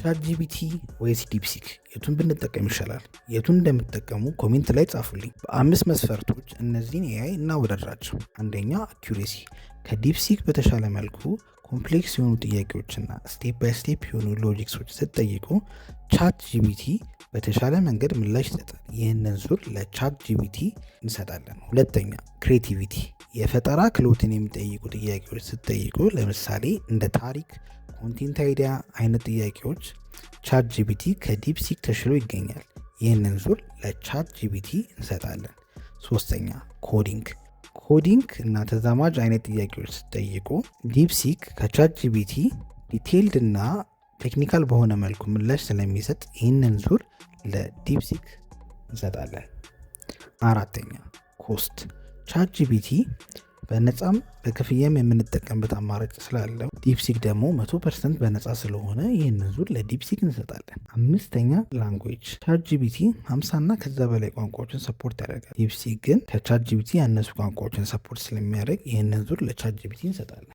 ቻት ጂፒቲ ወይስ ዲፕሲክ የቱን ብንጠቀም ይሻላል? የቱን እንደምትጠቀሙ ኮሜንት ላይ ጻፉልኝ። በ5 መስፈርቶች እነዚህን ኤአይ እናወዳድራቸው። አንደኛ አኪዩሬሲ፣ ከዲፕሲክ በተሻለ መልኩ ኮምፕሌክስ የሆኑ ጥያቄዎችና ስቴፕ ባይ ስቴፕ የሆኑ ሎጂክሶች ስትጠይቁ ቻት ጂፒቲ በተሻለ መንገድ ምላሽ ይሰጣል። ይህንን ዙር ለቻት ጂፒቲ እንሰጣለን። ሁለተኛ ክሬቲቪቲ፣ የፈጠራ ክህሎትን የሚጠይቁ ጥያቄዎች ስትጠይቁ ለምሳሌ እንደ ታሪክ፣ ኮንቴንት አይዲያ አይነት ጥያቄዎች ቻት ጂፒቲ ከዲፕሲክ ተሽሎ ይገኛል። ይህንን ዙር ለቻት ጂፒቲ እንሰጣለን። ሶስተኛ ኮዲንግ እና ተዛማጅ አይነት ጥያቄዎች ስትጠይቁ ዲፕሲክ ከቻት ጂፒቲ ዲቴይልድ እና ቴክኒካል በሆነ መልኩ ምላሽ ስለሚሰጥ ይህንን ዙር ለዲፕሲክ እንሰጣለን። አራተኛ ኮስት፣ ቻት ጂፒቲ በነፃም በክፍያም የምንጠቀምበት አማራጭ ስላለው ዲፕሲክ ደግሞ 100% በነፃ ስለሆነ ይህንን ዙር ለዲፕሲክ እንሰጣለን። አምስተኛ ላንጉዌጅ፣ ቻት ጂፒቲ 50 እና ከዛ በላይ ቋንቋዎችን ሰፖርት ያደርጋል። ዲፕሲክ ግን ከቻት ጂፒቲ ያነሱ ቋንቋዎችን ሰፖርት ስለሚያደርግ ይህንን ዙር ለቻት ጂፒቲ እንሰጣለን።